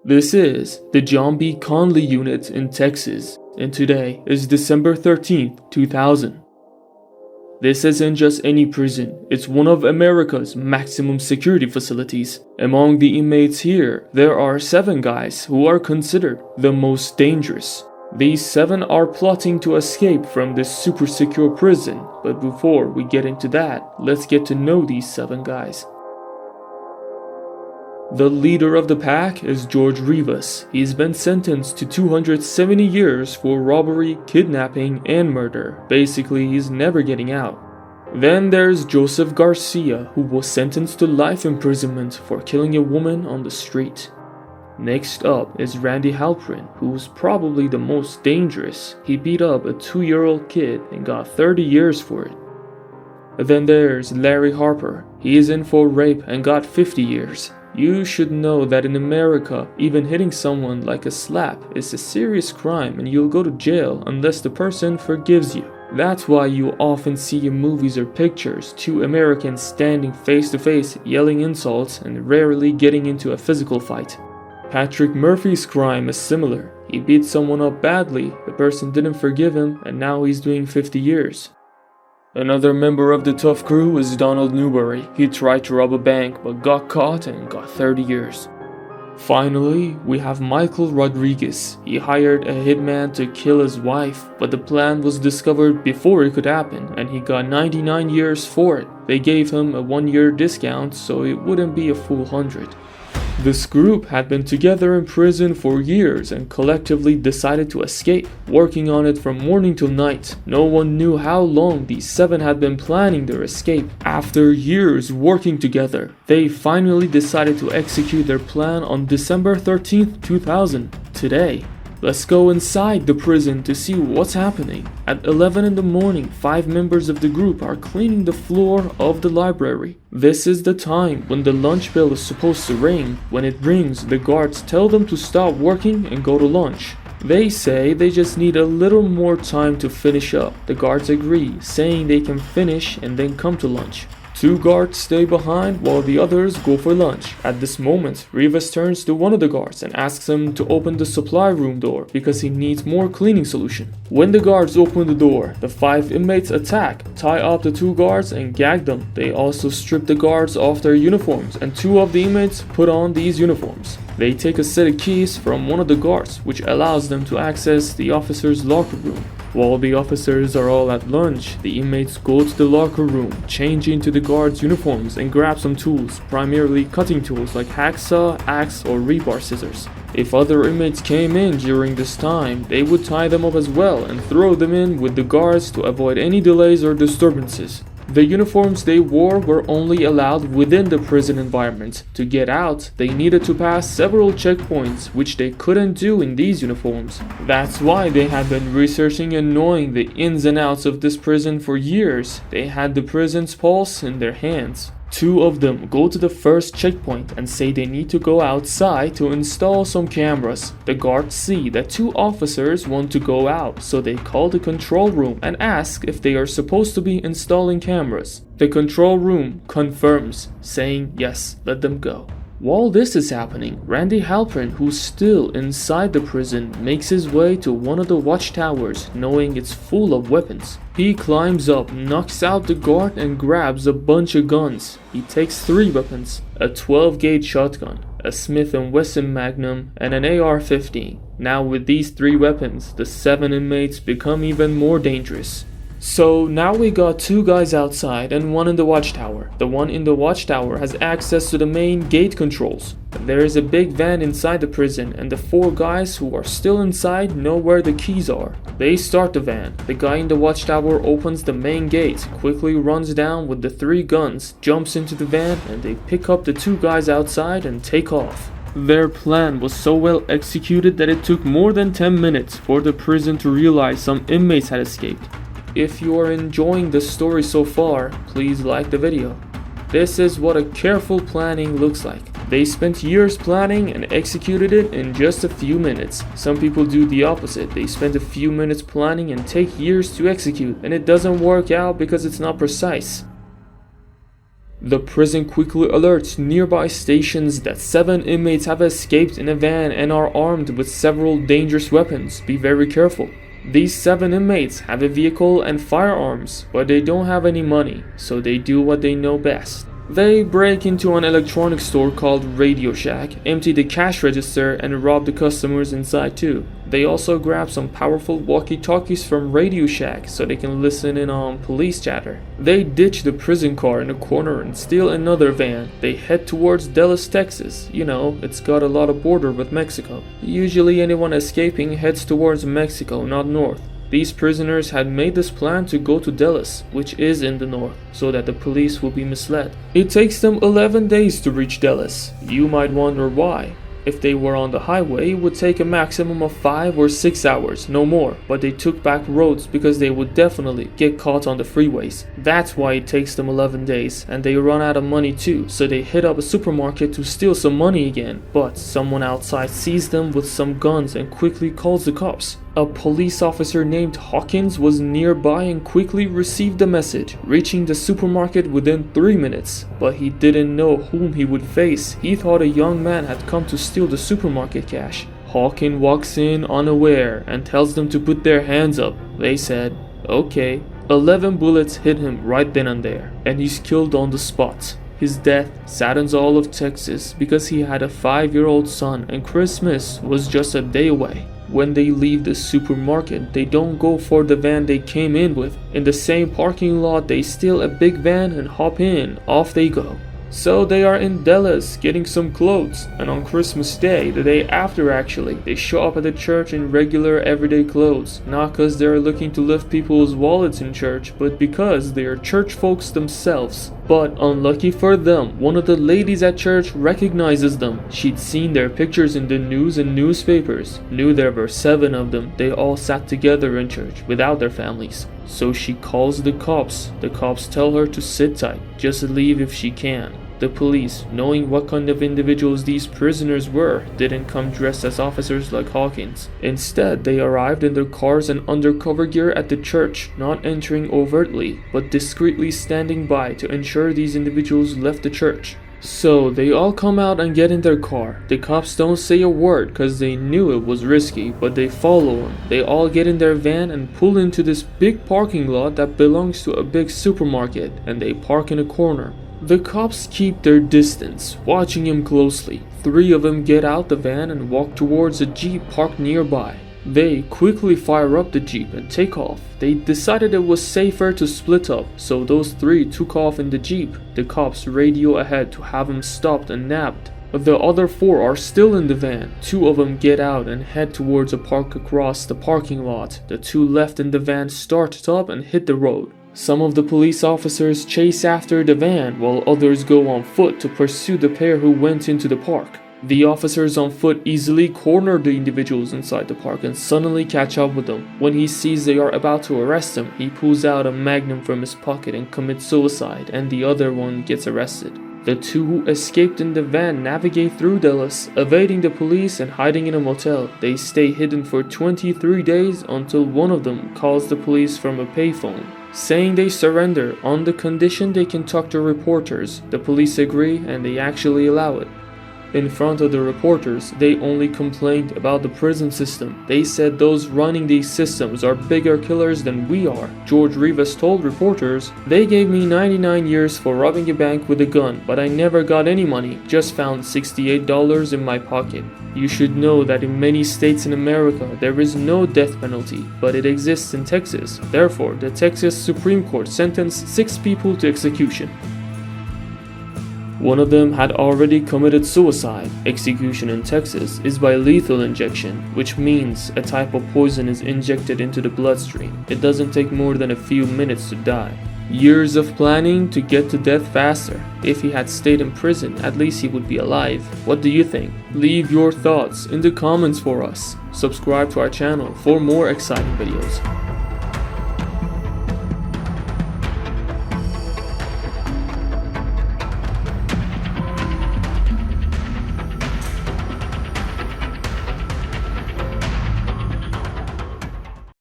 This is the John B. Conley Unit in Texas, and today is December 13th, 2000. This isn't just any prison, it's one of America's maximum security facilities. Among the inmates here, there are 7 guys who are considered the most dangerous. These 7 are plotting to escape from this super secure prison, but before we get into that, let's get to know these 7 guys. The leader of the pack is George Rivas. He's been sentenced to 270 years for robbery, kidnapping, and murder. Basically, he's never getting out. Then there's Joseph Garcia, who was sentenced to life imprisonment for killing a woman on the street. Next up is Randy Halprin, who's probably the most dangerous. He beat up a 2-year-old kid and got 30 years for it. Then there's Larry Harper. He is in for rape and got 50 years. You should know that in America, even hitting someone like a slap is a serious crime and you'll go to jail unless the person forgives you. That's why you often see in movies or pictures 2 Americans standing face to face yelling insults and rarely getting into a physical fight. Patrick Murphy's crime is similar. He beat someone up badly, the person didn't forgive him, and now he's doing 50 years. Another member of the tough crew is Donald Newberry. He tried to rob a bank but got caught and got 30 years. Finally, we have Michael Rodriguez. He hired a hitman to kill his wife, but the plan was discovered before it could happen and he got 99 years for it. They gave him a 1-year discount so it wouldn't be a full 100. This group had been together in prison for years and collectively decided to escape, working on it from morning till night. No one knew how long these 7 had been planning their escape. After years working together, they finally decided to execute their plan on December 13th, 2000, today. Let's go inside the prison to see what's happening. At 11 in the morning, 5 members of the group are cleaning the floor of the library. This is the time when the lunch bell is supposed to ring. When it rings, the guards tell them to stop working and go to lunch. They say they just need a little more time to finish up. The guards agree, saying they can finish and then come to lunch. 2 guards stay behind while the others go for lunch. At this moment, Rivas turns to one of the guards and asks him to open the supply room door because he needs more cleaning solution. When the guards open the door, the 5 inmates attack, tie up the 2 guards and gag them. They also strip the guards off their uniforms and 2 of the inmates put on these uniforms. They take a set of keys from one of the guards, which allows them to access the officer's locker room. While the officers are all at lunch, the inmates go to the locker room, change into the guards' uniforms and grab some tools, primarily cutting tools like hacksaw, axe or rebar scissors. If other inmates came in during this time, they would tie them up as well and throw them in with the guards to avoid any delays or disturbances. The uniforms they wore were only allowed within the prison environment. To get out, they needed to pass several checkpoints, which they couldn't do in these uniforms. That's why they had been researching and knowing the ins and outs of this prison for years. They had the prison's pulse in their hands. 2 of them go to the first checkpoint and say they need to go outside to install some cameras. The guards see that 2 officers want to go out, so they call the control room and ask if they are supposed to be installing cameras. The control room confirms, saying yes, let them go. While this is happening, Randy Halprin, who's still inside the prison, makes his way to one of the watchtowers, knowing it's full of weapons. He climbs up, knocks out the guard and grabs a bunch of guns. He takes 3 weapons, a 12-gauge shotgun, a Smith & Wesson Magnum, and an AR-15. Now with these 3 weapons, the 7 inmates become even more dangerous. So now we got 2 guys outside and 1 in the watchtower. The one in the watchtower has access to the main gate controls. There is a big van inside the prison and the 4 guys who are still inside know where the keys are. They start the van. The guy in the watchtower opens the main gate, quickly runs down with the 3 guns, jumps into the van, and they pick up the 2 guys outside and take off. Their plan was so well executed that it took more than 10 minutes for the prison to realize some inmates had escaped. If you are enjoying the story so far, please like the video. This is what a careful planning looks like. They spent years planning and executed it in just a few minutes. Some people do the opposite. They spend a few minutes planning and take years to execute, and it doesn't work out because it's not precise. The prison quickly alerts nearby stations that 7 inmates have escaped in a van and are armed with several dangerous weapons. Be very careful. These 7 inmates have a vehicle and firearms, but they don't have any money, so they do what they know best. They break into an electronics store called Radio Shack, empty the cash register, and rob the customers inside too. They also grab some powerful walkie-talkies from Radio Shack so they can listen in on police chatter. They ditch the prison car in a corner and steal another van. They head towards Dallas, Texas. You know, it's got a lot of border with Mexico. Usually anyone escaping heads towards Mexico, not north. These prisoners had made this plan to go to Dallas, which is in the north, so that the police will be misled. It takes them 11 days to reach Dallas. You might wonder why. If they were on the highway, it would take a maximum of 5 or 6 hours, no more, but they took back roads because they would definitely get caught on the freeways. That's why it takes them 11 days, and they run out of money too, so they hit up a supermarket to steal some money again, but someone outside sees them with some guns and quickly calls the cops. A police officer named Hawkins was nearby and quickly received the message, reaching the supermarket within 3 minutes. But he didn't know whom he would face. He thought a young man had come to steal the supermarket cash. Hawkins walks in unaware and tells them to put their hands up. They said, okay. 11 bullets hit him right then and there, and he's killed on the spot. His death saddens all of Texas because he had a 5-year-old son and Christmas was just a day away. When they leave the supermarket, they don't go for the van they came in with. In the same parking lot, they steal a big van and hop in. Off they go. So they are in Dallas getting some clothes, and on Christmas Day, the day after actually, they show up at the church in regular everyday clothes, not because they're looking to lift people's wallets in church, but because they are church folks themselves. But unlucky for them, one of the ladies at church recognizes them. She'd seen their pictures in the news and newspapers, knew there were 7 of them. They all sat together in church without their families. So she calls the cops. The cops tell her to sit tight, just leave if she can. The police, knowing what kind of individuals these prisoners were, didn't come dressed as officers like Hawkins. Instead, they arrived in their cars and undercover gear at the church, not entering overtly, but discreetly standing by to ensure these individuals left the church. So they all come out and get in their car. The cops don't say a word cause they knew it was risky, but they follow them. They all get in their van and pull into this big parking lot that belongs to a big supermarket, and they park in a corner. The cops keep their distance, watching him closely. 3 of them get out the van and walk towards a jeep parked nearby. They quickly fire up the jeep and take off. They decided it was safer to split up, so those 3 took off in the jeep. The cops radio ahead to have him stopped and nabbed. The other 4 are still in the van. 2 of them get out and head towards a park across the parking lot. The 2 left in the van start up and hit the road. Some of the police officers chase after the van while others go on foot to pursue the pair who went into the park. The officers on foot easily corner the individuals inside the park and suddenly catch up with them. When he sees they are about to arrest him, he pulls out a magnum from his pocket and commits suicide, and the other one gets arrested. The 2 who escaped in the van navigate through Dallas, evading the police and hiding in a motel. They stay hidden for 23 days until one of them calls the police from a payphone, saying they surrender on the condition they can talk to reporters. The police agree and they actually allow it. In front of the reporters, they only complained about the prison system. They said those running these systems are bigger killers than we are. George Rivas told reporters, "They gave me 99 years for robbing a bank with a gun, but I never got any money, just found $68 in my pocket." You should know that in many states in America, there is no death penalty, but it exists in Texas. Therefore, the Texas Supreme Court sentenced 6 people to execution. One of them had already committed suicide. Execution in Texas is by lethal injection, which means a type of poison is injected into the bloodstream. It doesn't take more than a few minutes to die. Years of planning to get to death faster. If he had stayed in prison, at least he would be alive. What do you think? Leave your thoughts in the comments for us. Subscribe to our channel for more exciting videos.